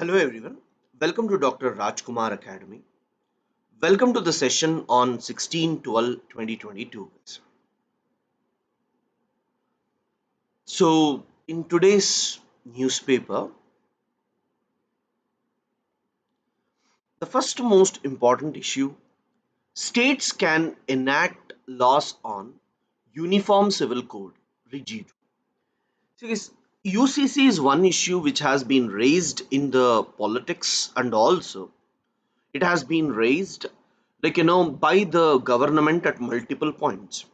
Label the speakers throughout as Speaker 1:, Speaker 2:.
Speaker 1: Hello everyone. Welcome to Dr. Rajkumar Academy. Welcome to the session on 16/12/2022. So, in today's newspaper, the first most important issue, states can enact laws on uniform civil code rigid. So, yes, UCC is one issue which has been raised in the politics, and also it has been raised by the government at multiple points.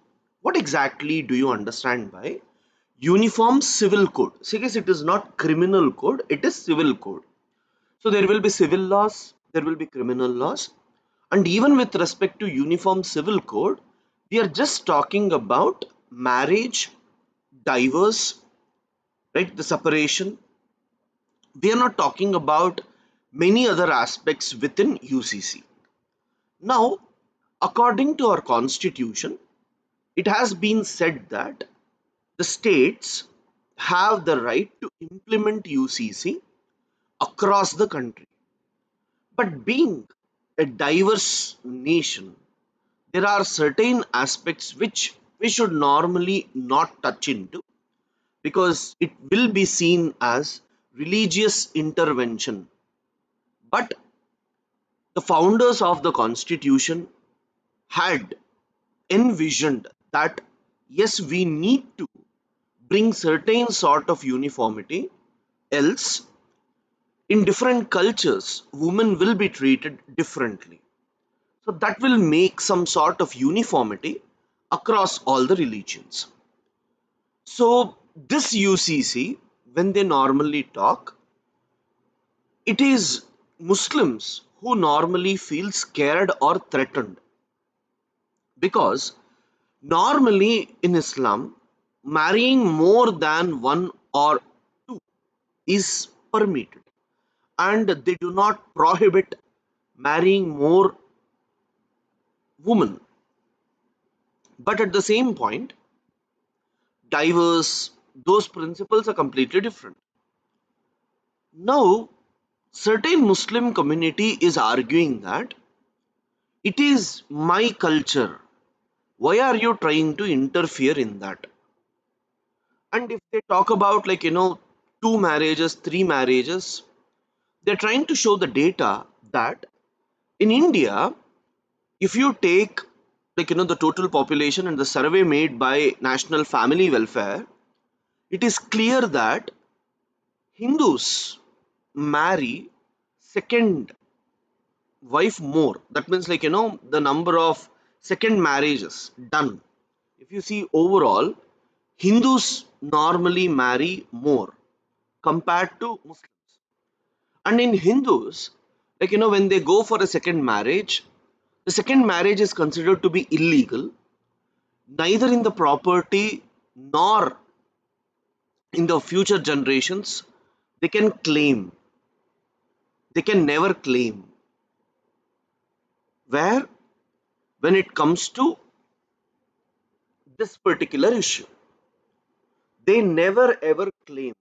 Speaker 1: What exactly do you understand by uniform civil code? See guys, it is not criminal code, it is civil code. So there will be civil laws, there will be criminal laws, and even with respect to uniform civil code, we are just talking about marriage, divorce, right, the separation. We are not talking about many other aspects within UCC. Now, according to our constitution, it has been said that the states have the right to implement UCC across the country. But being a diverse nation, there are certain aspects which we should normally not touch into because it will be seen as religious intervention. But the founders of the constitution had envisioned that yes, we need to bring certain sort of uniformity, else in different cultures women will be treated differently. So that will make some sort of uniformity across all the religions. So this UCC, when they normally talk, it is Muslims who normally feel scared or threatened, because normally in Islam, marrying more than one or two is permitted, and they do not prohibit marrying more women. But at the same point, diverse, those principles are completely different. Now, certain Muslim community is arguing that it is my culture. Why are you trying to interfere in that? And if they talk about two marriages, three marriages, they're trying to show the data that in India, if you take the total population and the survey made by National Family Welfare, it is clear that Hindus marry second wife more. That means the number of second marriages done. If you see overall, Hindus normally marry more compared to Muslims. And in Hindus, when they go for a second marriage, the second marriage is considered to be illegal, neither in the property nor in the future generations they can claim. They can never claim. Where when it comes to this particular issue, they never ever claim,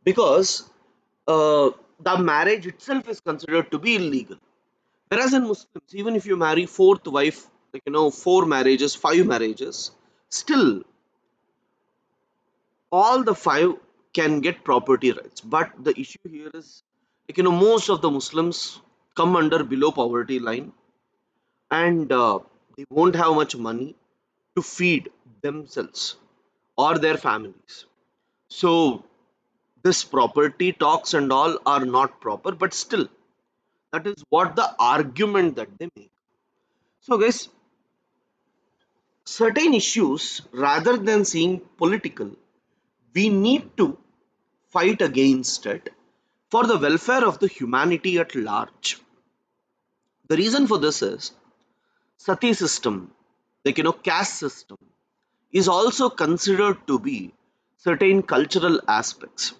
Speaker 1: because uh, the marriage itself is considered to be illegal. Whereas in Muslims, even if you marry fourth wife, four marriages, five marriages, still all the five can get property rights. But the issue here is most of the Muslims come under below poverty line, and they won't have much money to feed themselves or their families. So this property talks and all are not proper, but still that is what the argument that they make. So guys, certain issues, rather than seeing political, we need to fight against it for the welfare of the humanity at large. The reason for this is sati system, caste system, is also considered to be certain cultural aspects.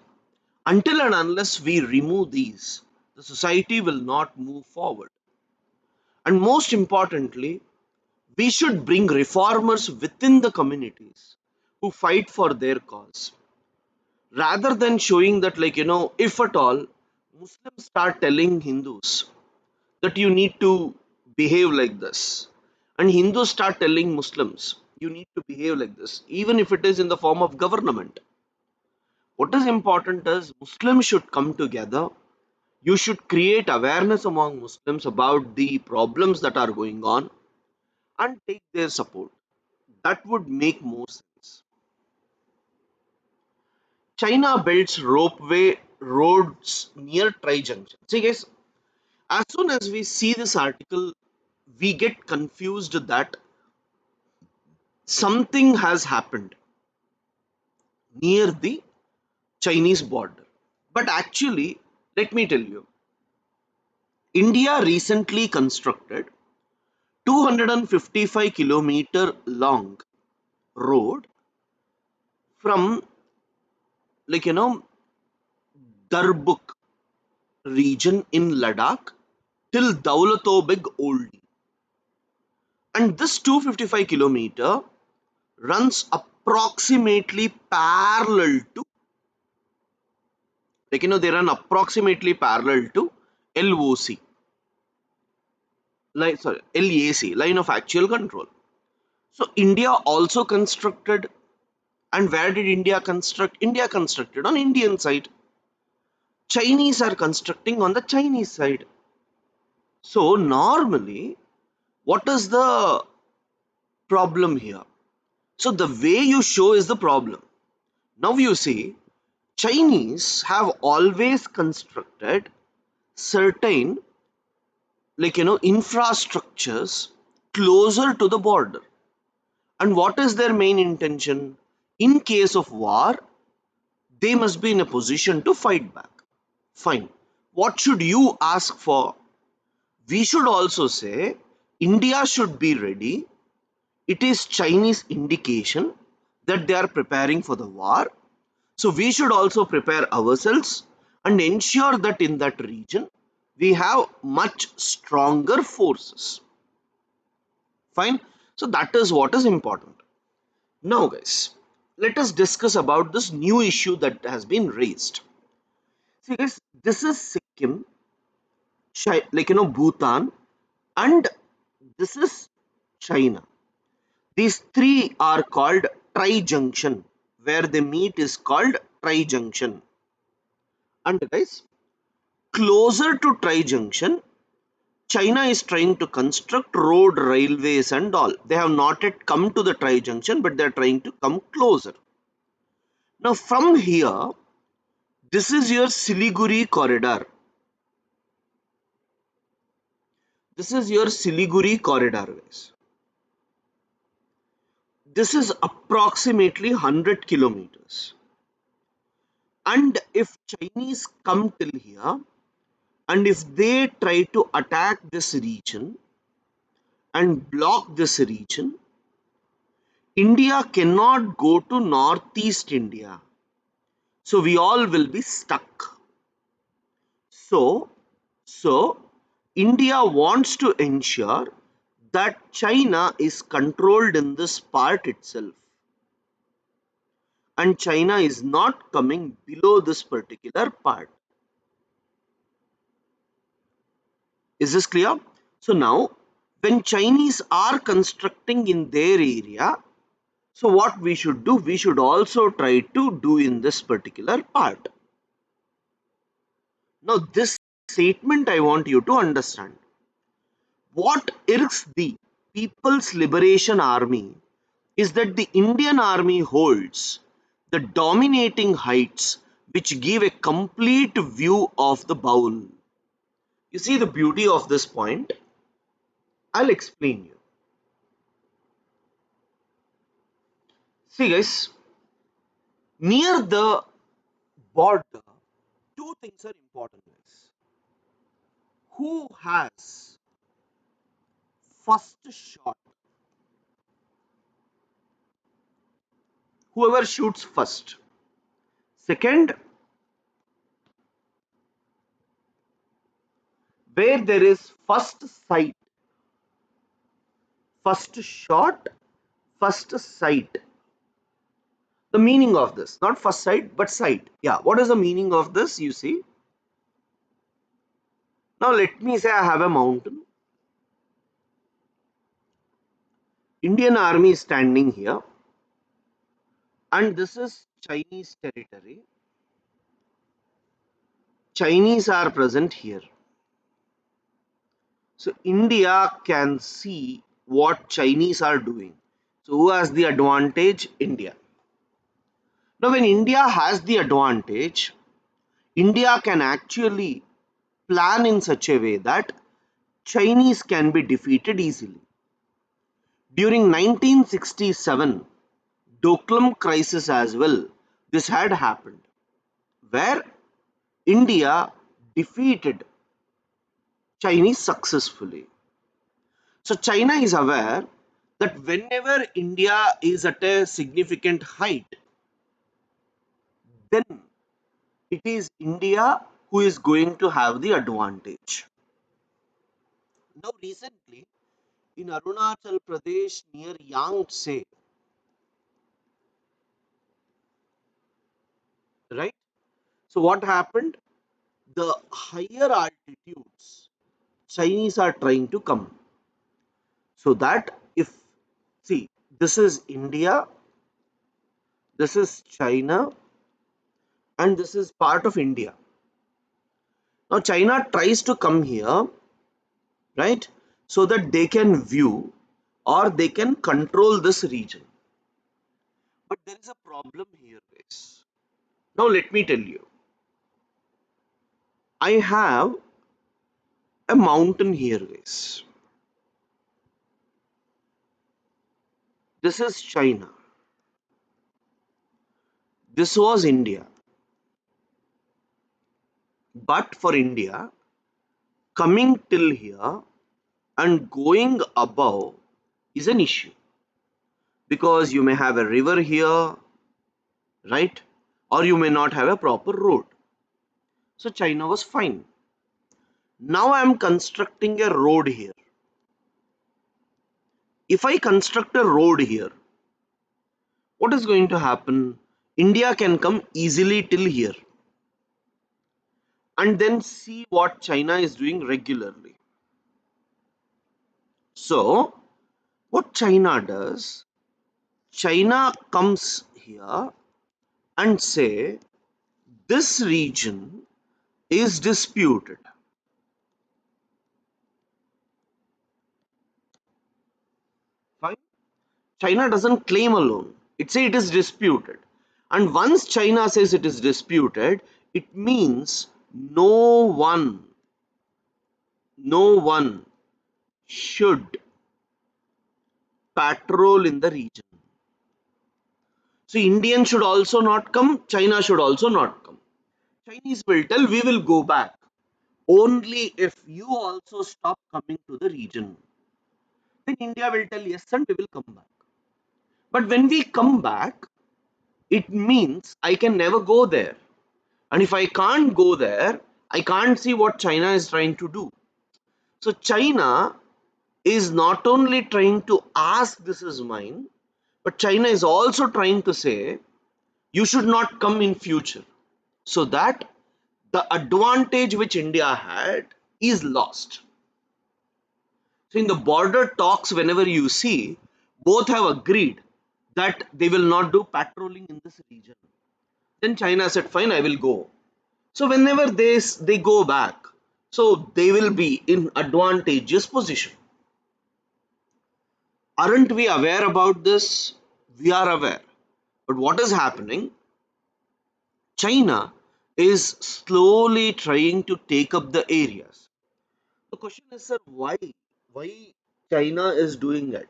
Speaker 1: Until and unless we remove these, the society will not move forward. And most importantly, we should bring reformers within the communities who fight for their cause. rather than showing that, like, if at all Muslims start telling Hindus that you need to behave like this, and Hindus start telling Muslims you need to behave like this, even if it is in the form of government. What is important is Muslims should come together. You should create awareness among Muslims about the problems that are going on and take their support. That would make more sense. China builds ropeway roads near Tri Junction. See, guys, as soon as we see this article, we get confused that something has happened near the Chinese border. But actually, let me tell you, India recently constructed 255-kilometer long road from, like, Darbuk region in Ladakh till Daulato Oldie. And this 255 kilometer runs approximately parallel to, like, they run approximately parallel to LOC, like, sorry, LAC, line of actual control. So India also constructed, and where did India construct? India constructed on Indian side. Chinese are constructing on the Chinese side. So normally, what is the problem here? So the way you show is the problem. Now you see, Chinese have always constructed certain, like, infrastructures closer to the border. And what is their main intention? In case of war, they must be in a position to fight back. Fine. What should you ask for? We should also say India should be ready. It is Chinese indication that they are preparing for the war. So we should also prepare ourselves and ensure that in that region we have much stronger forces. Fine. So that is what is important. Now, guys, let us discuss about this new issue that has been raised. See, guys, this is Sikkim, like, Bhutan, and this is China. These three are called tri-junction, where they meet is called tri-junction. And guys, closer to tri-junction, China is trying to construct road, railways and all. They have not yet come to the tri-junction, but they are trying to come closer. Now from here, this is your Siliguri corridor. This is your Siliguri corridor, guys. This is approximately 100 kilometers. And if Chinese come till here, and if they try to attack this region and block this region, India cannot go to northeast India. So we all will be stuck. So India wants to ensure that China is controlled in this part itself, and China is not coming below this particular part. Is this clear? So now, when Chinese are constructing in their area, so what we should do? We should also try to do in this particular part. Now, this statement I want you to understand. What irks the People's Liberation Army is that the Indian Army holds the dominating heights which give a complete view of the bowl. You see the beauty of this point? I'll explain you. See, guys, near the border, two things are important, guys. Who has first shot? Whoever shoots first. Second, where there is first sight, first shot, first sight. The meaning of this, not first sight, but sight. Yeah, what is the meaning of this? You see, now let me say I have a mountain. Indian army is standing here, and this is Chinese territory. Chinese are present here. So India can see what Chinese are doing. So who has the advantage? India. Now when India has the advantage, India can actually plan in such a way that Chinese can be defeated easily. During 1967 Doklam crisis as well, this had happened, where India defeated Chinese successfully. So China is aware that whenever India is at a significant height, then it is India who is going to have the advantage. Now, recently in Arunachal Pradesh near Yangtze, right? So, what happened? The higher altitudes, Chinese are trying to come. So that if, see, this is India, this is China, and this is part of India. Now, China tries to come here, right? So that they can view or they can control this region. But there is a problem here, guys. Now, let me tell you, I have a mountain here, guys. This is China. This was India. But for India, coming till here and going above is an issue because you may have a river here, right? Or you may not have a proper road. So China was fine. Now I am constructing a road here. If I construct a road here, what is going to happen? India can come easily till here and then see what China is doing regularly. So, what China does, China comes here and say this region is disputed. Fine. China doesn't claim alone. It says it is disputed. And once China says it is disputed, it means no one should patrol in the region. So Indian should also not come, China should also not come. Chinese will tell we will go back only if you also stop coming to the region. Then India will tell yes and we will come back. But when we come back, it means I can never go there. And if I can't go there, I can't see what China is trying to do. So China is not only trying to ask this is mine, but China is also trying to say you should not come in future. So that the advantage which India had is lost. So in the border talks, whenever you see, both have agreed that they will not do patrolling in this region. Then China said, fine, I will go. So whenever they go back, so they will be in advantageous position. Aren't we aware about this? We are aware. But what is happening? China is slowly trying to take up the areas. The question is, sir, why? Why China is doing it?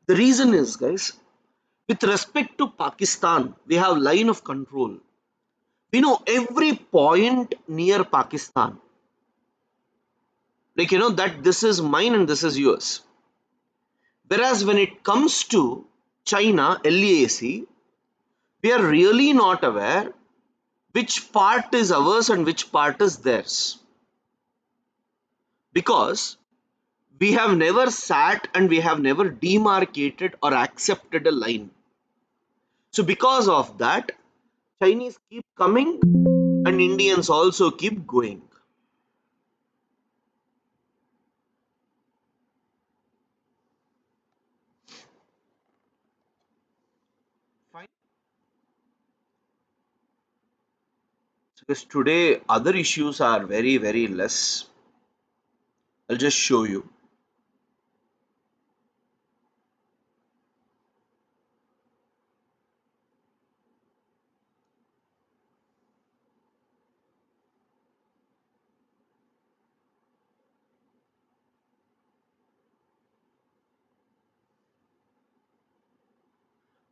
Speaker 1: The reason is, guys, with respect to Pakistan, we have line of control. We know every point near Pakistan. Like, that this is mine and this is yours. Whereas when it comes to China, LAC, we are really not aware which part is ours and which part is theirs. Because we have never sat and we have never demarcated or accepted a line. So because of that, Chinese keep coming and Indians also keep going. Fine. Because today other issues are very, very less. I'll just show you.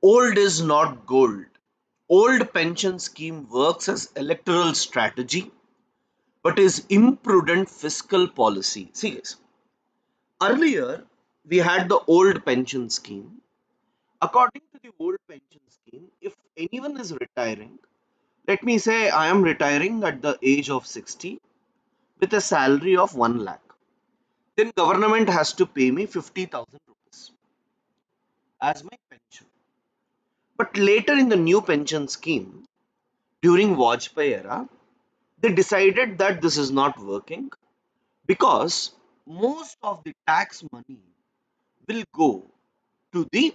Speaker 1: Old is not gold. Old pension scheme works as electoral strategy but is imprudent fiscal policy. See guys, earlier we had the old pension scheme. According to the old pension scheme, if anyone is retiring, let me say I am retiring at the age of 60 with a salary of 1 lakh, then government has to pay me 50,000 rupees as my pension. But later in the new pension scheme, during Vajpayee era, they decided that this is not working because most of the tax money will go to the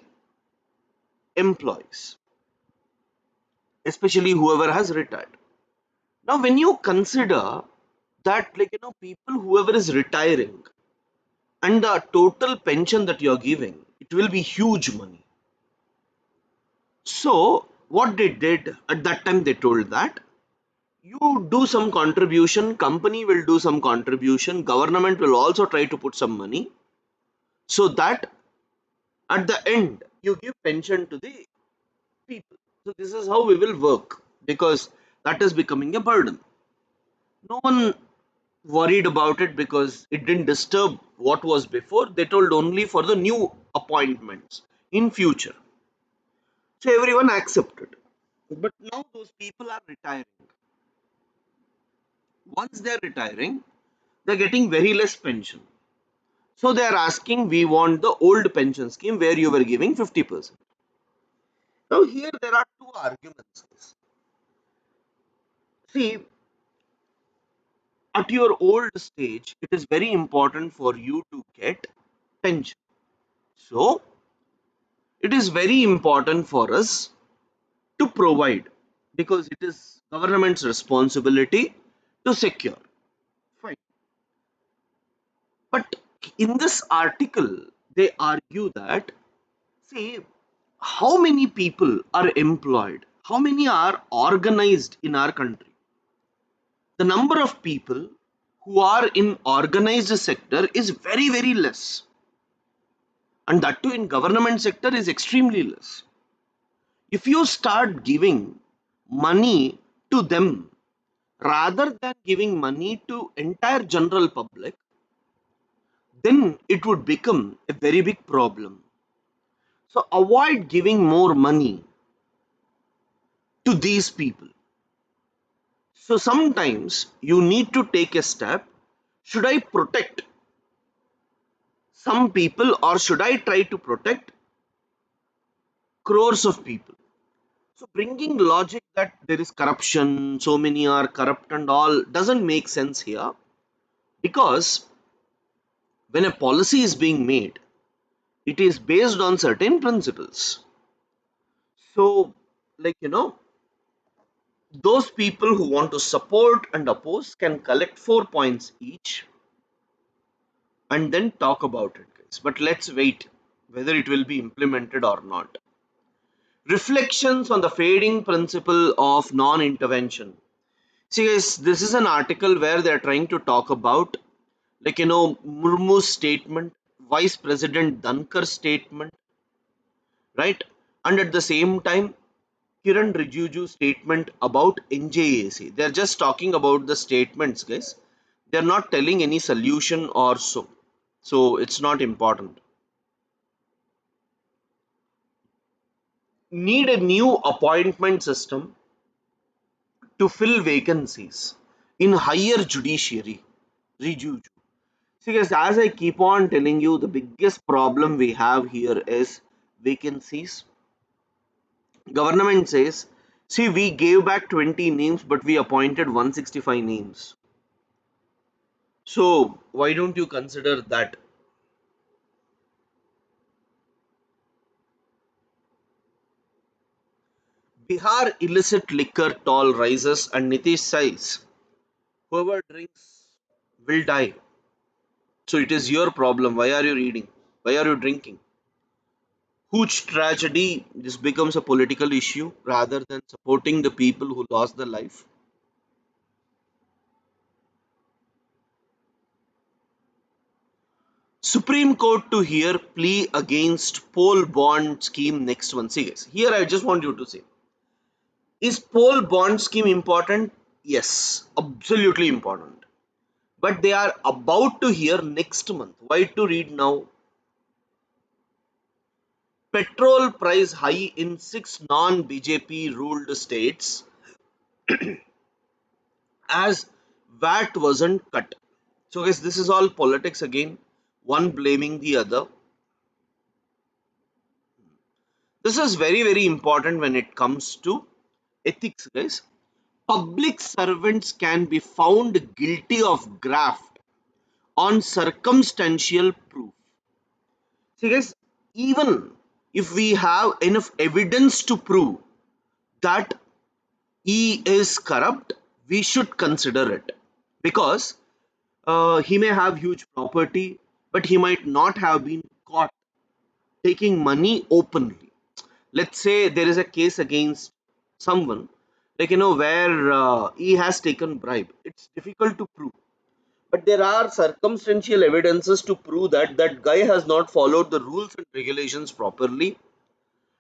Speaker 1: employees, especially whoever has retired. Now, when you consider that, people, whoever is retiring and the total pension that you're giving, it will be huge money. So, what they did at that time, they told that you do some contribution, company will do some contribution, government will also try to put some money, so that at the end you give pension to the people. So this is how we will work because that is becoming a burden. No one worried about it because it didn't disturb what was before. They told only for the new appointments in future. So everyone accepted. But now those people are retiring. Once they're retiring, they're getting very less pension. So they are asking, we want the old pension scheme where you were giving 50%. Now here there are two arguments. See, at your old stage, it is very important for you to get pension. So it is very important for us to provide because it is government's responsibility to secure. Fine. But in this article, they argue that, see, how many people are employed? How many are organized in our country? The number of people who are in organized sector is very, very less. And that too in government sector is extremely less. If you start giving money to them rather than giving money to entire general public, then it would become a very big problem. So avoid giving more money to these people. So sometimes you need to take a step. Should I protect some people or should I try to protect crores of people? So bringing logic that there is corruption, so many are corrupt and all doesn't make sense here because when a policy is being made, it is based on certain principles. So, those people who want to support and oppose can collect 4 points each and then talk about it, guys. But let's wait whether it will be implemented or not. Reflections on the fading principle of non intervention. See, guys, this is an article where they're trying to talk about, Murmu's statement, Vice President Dankar's statement, right? And at the same time, Kiran Rijiju's statement about NJAC. They're just talking about the statements, guys. They're not telling any solution or so. So it's not important. Need a new appointment system to fill vacancies in higher judiciary. Riju. See, guys, as I keep on telling you, the biggest problem we have here is vacancies. Government says, see, we gave back 20 names, but we appointed 165 names. So why don't you consider that? Bihar illicit liquor toll rises and Nitish says, whoever drinks will die. So it is your problem. Why are you reading? Why are you drinking? Huge tragedy. This becomes a political issue rather than supporting the people who lost their life. Supreme Court to hear plea against poll bond scheme next one. See guys, here I just want you to say, is poll bond scheme important? Yes, absolutely important. But they are about to hear next month. Why to read now? Petrol price high in six non-BJP ruled states as VAT wasn't cut. So guys, this is all politics again, one blaming the other. This is very, very important when it comes to ethics, guys. Public servants can be found guilty of graft on circumstantial proof. See, guys, even if we have enough evidence to prove that he is corrupt, we should consider it because he may have huge property, but he might not have been caught taking money openly. Let's say there is a case against someone, like where he has taken bribe. It's difficult to prove, but there are circumstantial evidences to prove that that guy has not followed the rules and regulations properly,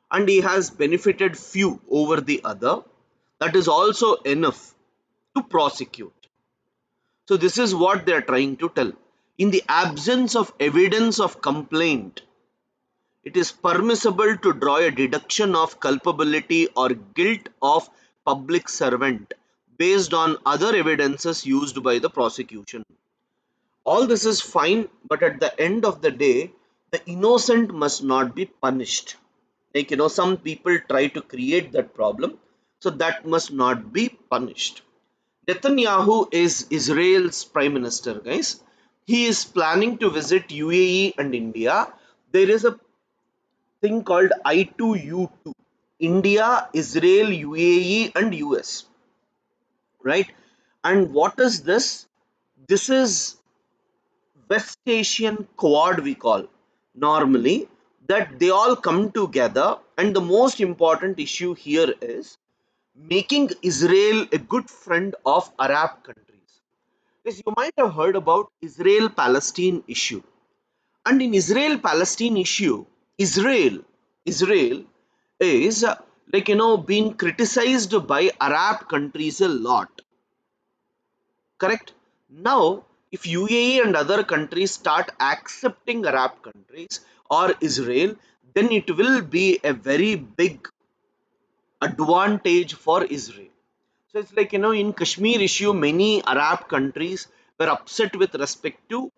Speaker 1: and he has benefited few over the other. That is also enough to prosecute. So this is what they are trying to tell. In the absence of evidence of complaint, it is permissible to draw a deduction of culpability or guilt of public servant based on other evidences used by the prosecution. All this is fine, but at the end of the day, the innocent must not be punished. Like, some people try to create that problem, so that must not be punished. Netanyahu is Israel's prime minister, guys. He is planning to visit UAE and India. There is a thing called I2U2, India, Israel, UAE, and US, right? And what is this? This is West Asian Quad, we call normally, that they all come together. And the most important issue here is making Israel a good friend of Arab countries. Yes, you might have heard about Israel Palestine issue. And in Israel Palestine issue, Israel is being criticized by Arab countries a lot. Correct? Now, if UAE and other countries start accepting Arab countries or Israel, then it will be a very big advantage for Israel. So it's like, in Kashmir issue, many Arab countries were upset with respect to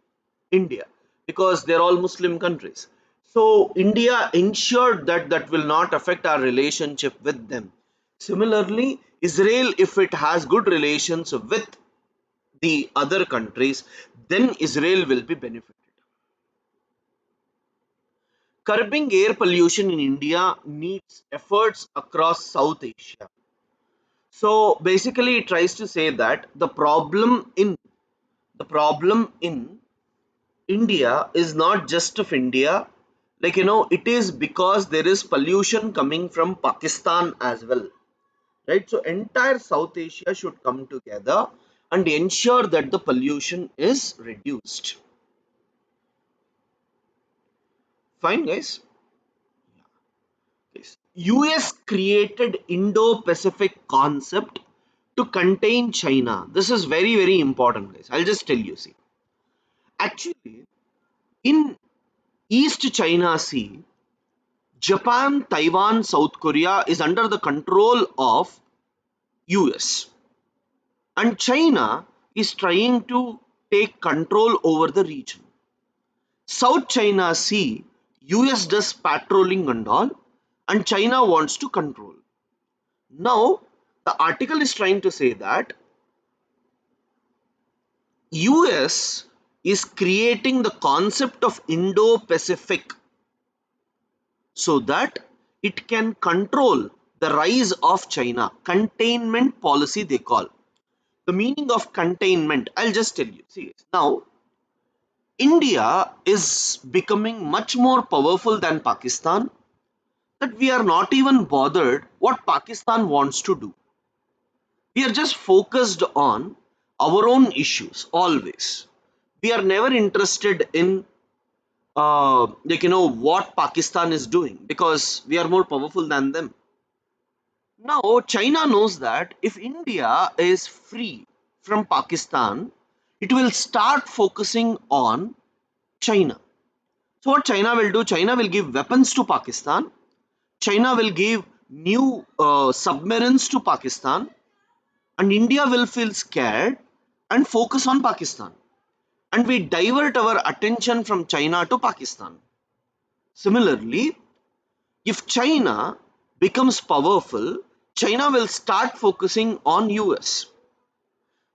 Speaker 1: India because they're all Muslim countries. So India ensured that that will not affect our relationship with them. Similarly, Israel, if it has good relations with the other countries, then Israel will be benefited. Curbing air pollution in India needs efforts across South Asia. So basically, it tries to say that the problem in India is not just of India. It is because there is pollution coming from Pakistan as well, right? So entire South Asia should come together and ensure that the pollution is reduced. Fine, guys. Yes. US created Indo-Pacific concept to contain China. This is very, very important, guys. I'll just tell you. See, actually, in East China Sea, Japan, Taiwan, South Korea is under the control of US, and China is trying to take control over the region. South China Sea, US does patrolling and all, and China wants to control. Now, the article is trying to say that US is creating the concept of Indo-Pacific so that it can control the rise of China. Containment policy, they call. The meaning of containment, I'll just tell you. See, now India is becoming much more powerful than Pakistan, that we are not even bothered what Pakistan wants to do. We are just focused on our own issues always. We are never interested in what Pakistan is doing because we are more powerful than them. Now China knows that if India is free from Pakistan, it will start focusing on China. So what China will do? China will give weapons to Pakistan. China will give new submarines to Pakistan, and India will feel scared and focus on Pakistan. And we divert our attention from China to Pakistan. Similarly, if China becomes powerful, China will start focusing on US.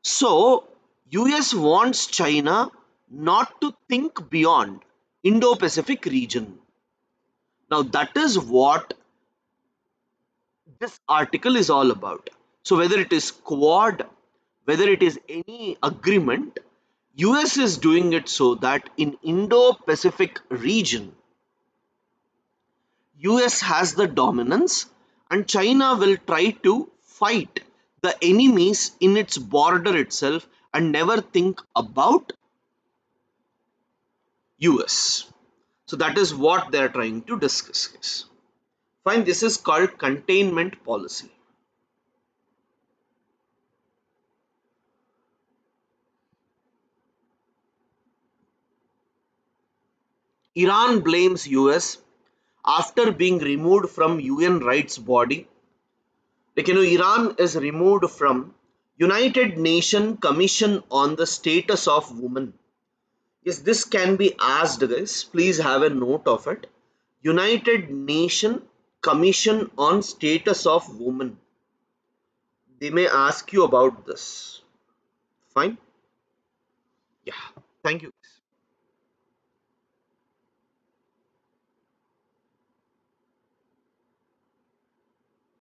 Speaker 1: So, US wants China not to think beyond Indo-Pacific region. Now, that is what this article is all about. So, whether it is Quad, whether it is any agreement, US is doing it so that in Indo-Pacific region, US has the dominance and China will try to fight the enemies in its border itself and never think about US. So that is what they are trying to discuss. Guys. Fine, this is called containment policy. Iran blames US after being removed from UN rights body. Iran is removed from United Nations Commission on the Status of Women. Yes, this can be asked, guys. Please have a note of it. United Nation Commission on Status of Women. They may ask you about this. Fine. Yeah. Thank you.